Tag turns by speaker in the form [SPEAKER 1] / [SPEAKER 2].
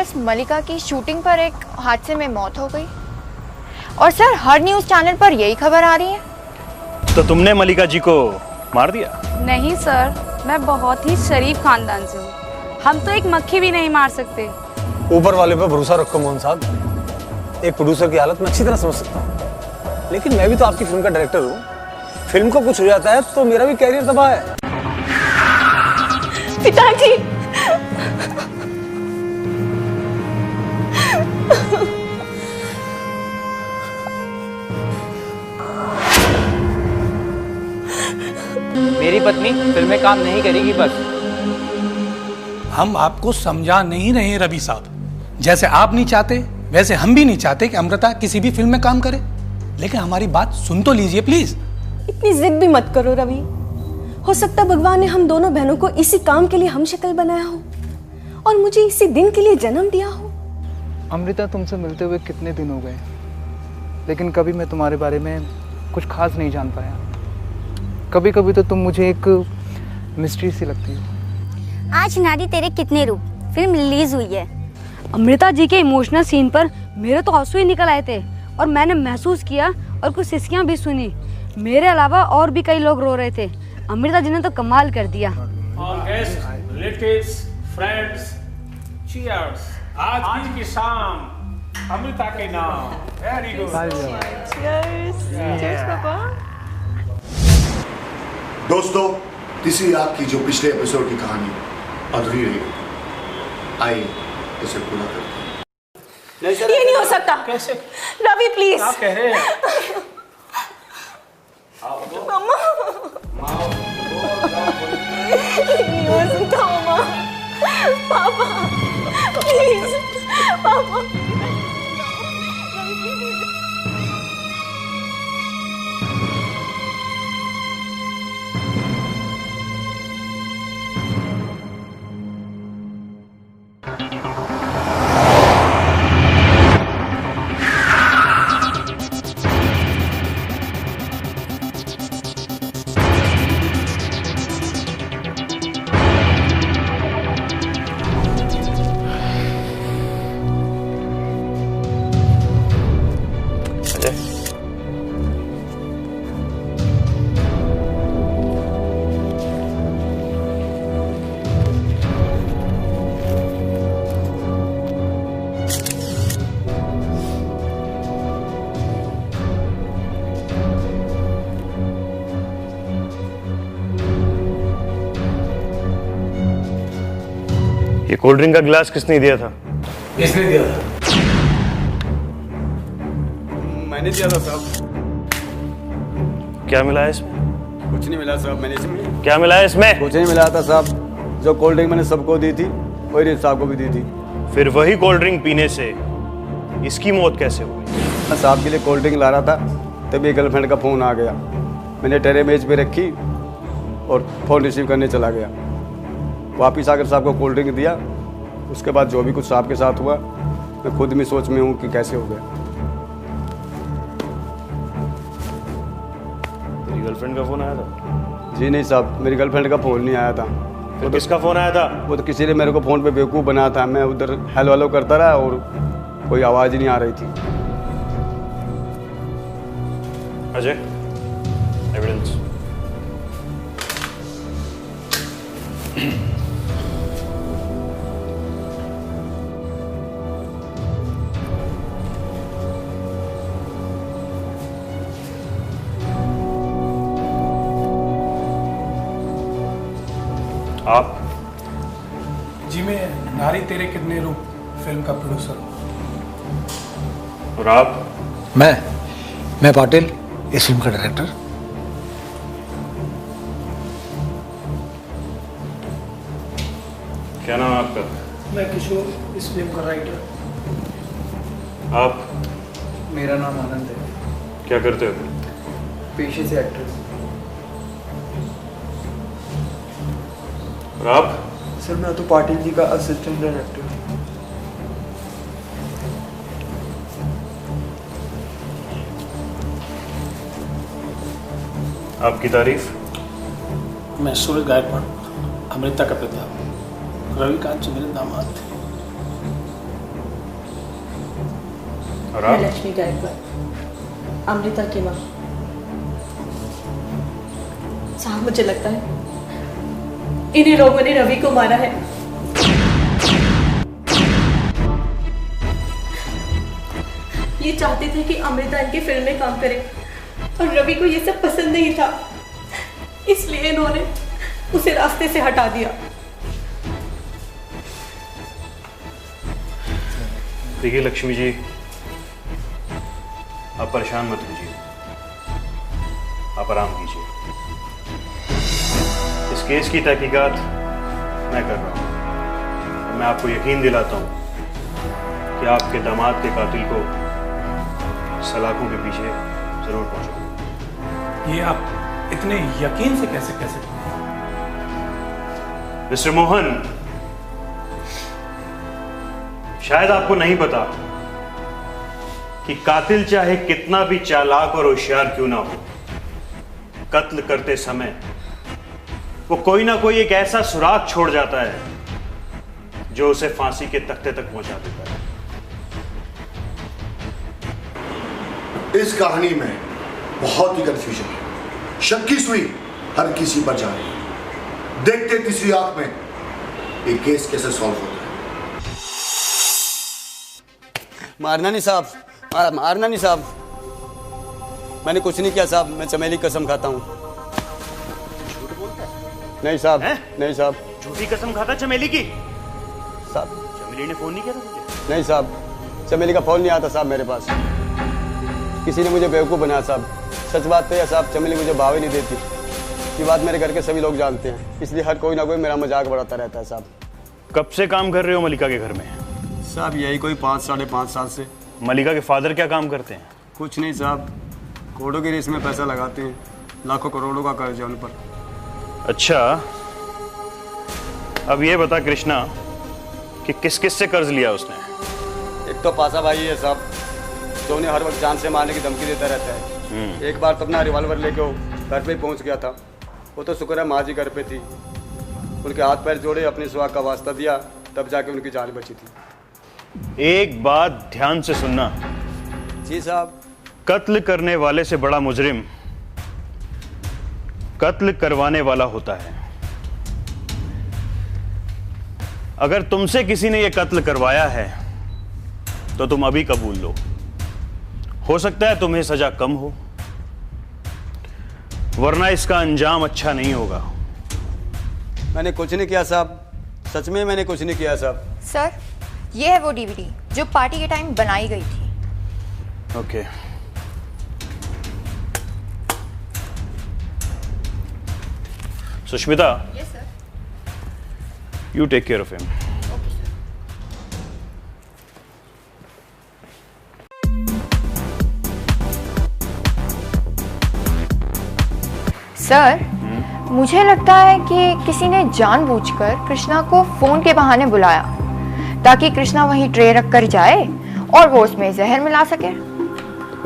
[SPEAKER 1] Actress मलिका की shooting पर एक हादसे में मौत हो गई और सर हर न्यूज़ चैनल पर यही खबर आ रही है।
[SPEAKER 2] तो तुमने मलिका जी को मार दिया?
[SPEAKER 3] नहीं सर, मैं बहुत ही शरीफ खानदान से हूँ। हम तो एक मक्खी भी नहीं मार सकते।
[SPEAKER 4] ऊपर वाले पर भरोसा रखो मोहन साहब। एक प्रोड्यूसर की हालत मैं अच्छी तरह समझ सकता हूँ, लेकिन मैं भी तो आपकी फिल्म का डायरेक्टर हूँ। फिल्म को कुछ हो जाता है तो मेरा भी कैरियर तबाह है।
[SPEAKER 1] पिताजी,
[SPEAKER 5] मेरी पत्नी फिल्म में काम नहीं करेगी बस।
[SPEAKER 6] हम आपको समझा नहीं रहे रवि साहब। जैसे आप नहीं चाहते वैसे हम भी नहीं चाहते कि अमृता किसी भी फिल्म में काम करे, लेकिन हमारी बात सुन तो लीजिए प्लीज।
[SPEAKER 7] इतनी जिद भी मत करो रवि। हो सकता भगवान ने हम दोनों बहनों को इसी काम के लिए हम शक्ल बनाया हो और मुझे इसी दिन के लिए जन्म दिया हो।
[SPEAKER 5] अमृता, तुमसे मिलते हुए कितने दिन हो गए, लेकिन कभी मैं तुम्हारे बारे में कुछ खास नहीं जान पाया। कभी कभी तो तुम मुझे एक मिस्ट्री सी लगती हो।
[SPEAKER 8] आज नारी तेरे कितने रूप फिल्म रिलीज हुई है।
[SPEAKER 3] अमृता जी के इमोशनल सीन पर मेरे तो आंसू ही निकल आए थे और मैंने महसूस किया और कुछ सिसकियां भी सुनी। मेरे अलावा और भी कई लोग रो रहे थे। अमृता जी ने तो कमाल कर दिया।
[SPEAKER 9] Relatives, friends, cheers. आज की शाम अमृता के नाम। Very good.
[SPEAKER 10] दोस्तों, तीसरी रात की जो पिछले एपिसोड की कहानी अधूरी रही, आइए इसे पूरा करते हैं।
[SPEAKER 7] ये नहीं हो सकता।
[SPEAKER 9] कैसे?
[SPEAKER 7] रवि प्लीज।
[SPEAKER 9] आप कह रहे हैं?
[SPEAKER 7] मम्मा, नहीं हो सकता मम्मा। पापा प्लीज, पापा।
[SPEAKER 2] ये कोल्ड ड्रिंक का गिलास किसने दिया था?
[SPEAKER 4] किसने दिया था? मैंने दिया था साहब।
[SPEAKER 2] क्या मिला है इसमें?
[SPEAKER 4] कुछ नहीं मिला साहब। मैंने इसमें
[SPEAKER 2] क्या मिला है इसमें?
[SPEAKER 4] कुछ नहीं मिला था साहब। जो कोल्ड ड्रिंक मैंने सबको दी थी वही रेत साहब को भी दी थी।
[SPEAKER 2] फिर वही कोल्ड ड्रिंक पीने से इसकी मौत कैसे हुई?
[SPEAKER 4] मैं साहब के लिए कोल्ड ड्रिंक ला रहा था, तभी गर्लफ्रेंड का फ़ोन आ गया। मैंने टेरे मेज पे रखी और फ़ोन रिसीव करने चला गया। वापिस आकर साहब को कोल्ड ड्रिंक दिया। उसके बाद जो भी कुछ साहब के साथ हुआ, मैं खुद में सोच में हूँ कि कैसे हो गया।
[SPEAKER 2] तेरी गर्लफ्रेंड का फोन आया था?
[SPEAKER 4] जी नहीं साहब, मेरी गर्लफ्रेंड का फ़ोन नहीं आया था।
[SPEAKER 2] फिर किसका फोन आया था?
[SPEAKER 4] वो तो किसी ने मेरे को फ़ोन पे बेवकूफ़ बनाया था। मैं उधर हेलो हेलो करता रहा और कोई आवाज़ ही नहीं आ रही थी।
[SPEAKER 2] अजय, एविडेंस। आप?
[SPEAKER 6] जी मैं नारी तेरे कितने रूप फिल्म का प्रोड्यूसर हूँ।
[SPEAKER 2] और आप?
[SPEAKER 6] मैं पाटिल, इस फिल्म का डायरेक्टर।
[SPEAKER 2] क्या नाम है आपका?
[SPEAKER 6] मैं किशोर, इस फिल्म का राइटर।
[SPEAKER 2] आप?
[SPEAKER 5] मेरा नाम आनंद है,
[SPEAKER 2] क्या करते हो?
[SPEAKER 5] पेशे से एक्टर।
[SPEAKER 2] और आप?
[SPEAKER 5] सर मैं तो पाटिल जी का असिस्टेंट डायरेक्टर।
[SPEAKER 2] आपकी तारीफ?
[SPEAKER 9] मैं सूरज गायकवाड़, अमृता का पिता, रविकांत जी मेरे दामाद थे।
[SPEAKER 2] और आप?
[SPEAKER 7] मैं लक्ष्मी गायकवाड़, अमृता की माँ। साहब मुझे लगता है इन्हीं लोगों ने रवि को मारा है। ये चाहते थे कि अमृता इनकी फिल्म में काम करे और रवि को ये सब पसंद नहीं था, इसलिए इन्होंने उसे रास्ते से हटा दिया।
[SPEAKER 2] देखिए लक्ष्मी जी, आप परेशान मत कीजिए, आप आराम कीजिए। इस केस की तहकीकात मैं कर रहा हूँ और मैं आपको यकीन दिलाता हूँ कि आपके दामाद के कातिल को सलाखों के पीछे जरूर पहुंचाऊंगा।
[SPEAKER 6] ये आप इतने यकीन से कैसे कह सकते हैं?
[SPEAKER 2] मिस्टर मोहन, शायद आपको नहीं पता कि कातिल चाहे कितना भी चालाक और होशियार क्यों ना हो, कत्ल करते समय वो कोई ना कोई एक ऐसा सुराग छोड़ जाता है जो उसे फांसी के तख्ते तक पहुंचा देता है।
[SPEAKER 10] इस कहानी में बहुत ही कंफ्यूजन है, शक की सुई हर किसी पर जा रही है। देखते तीसरी आंख में ये केस कैसे सॉल्व होता है।
[SPEAKER 4] मारना नहीं साहब, मारना नहीं साहब, मैंने कुछ नहीं किया साहब, मैं चमेली कसम खाता हूँ।
[SPEAKER 2] झूठ बोलता है?
[SPEAKER 4] नहीं साहब, नहीं साहब।
[SPEAKER 2] झूठी कसम खाता चमेली की?
[SPEAKER 4] साहब
[SPEAKER 2] चमेली ने फोन नहीं किया था तुझे?
[SPEAKER 4] नहीं साहब, चमेली का फोन नहीं आता साहब मेरे पास, किसी ने मुझे बेवकूफ़ बनाया साहब। सच बात तो है साहब, चमेली मुझे भाव ही नहीं देती, ये बात मेरे घर के सभी लोग जानते हैं, इसलिए हर कोई ना कोई मेरा मजाक बढ़ाता रहता है साहब।
[SPEAKER 2] कब से काम कर रहे हो मलिका के घर में?
[SPEAKER 4] साहब यही कोई 5 साढ़े 5 साल से।
[SPEAKER 2] मलिका के फादर क्या काम करते हैं?
[SPEAKER 4] कुछ नहीं साहब, करोड़ों की रेस में पैसा लगाते हैं, लाखों करोड़ों का कर्ज है उन पर।
[SPEAKER 2] अच्छा, अब ये बता कृष्णा कि किस किस से कर्ज लिया उसने?
[SPEAKER 4] एक तो पासा भाई है साहब, जो उन्हें हर वक्त जान से मारने की धमकी देता रहता है। एक बार तो अपना रिवॉल्वर लेके वो घर पे पहुंच गया था, वो तो शुक्र है माँ जी घर पे थी, उनके हाथ पैर जोड़े, अपने सुहाग का वास्ता दिया, तब जाके उनकी जान बची थी।
[SPEAKER 2] एक बात ध्यान से सुनना।
[SPEAKER 4] जी साहब।
[SPEAKER 2] कत्ल करने वाले से बड़ा मुजरिम कत्ल करवाने वाला होता है। अगर तुमसे किसी ने यह कत्ल करवाया है तो तुम अभी कबूल लो, हो सकता है तुम्हें सजा कम हो, वरना इसका अंजाम अच्छा नहीं होगा।
[SPEAKER 4] मैंने कुछ नहीं किया साहब, सच में मैंने कुछ नहीं किया साहब।
[SPEAKER 1] सर, ये है वो डीवीडी जो पार्टी के टाइम बनाई गई थी।
[SPEAKER 2] Okay. Sushmita,
[SPEAKER 1] yes sir.
[SPEAKER 2] You take care of him.
[SPEAKER 1] Sir, मुझे लगता है कि किसी ने जानबूझकर कृष्णा को फोन के बहाने बुलाया ताकि कृष्णा वहीं ट्रे रख कर जाए और वो उसमें जहर मिला सके।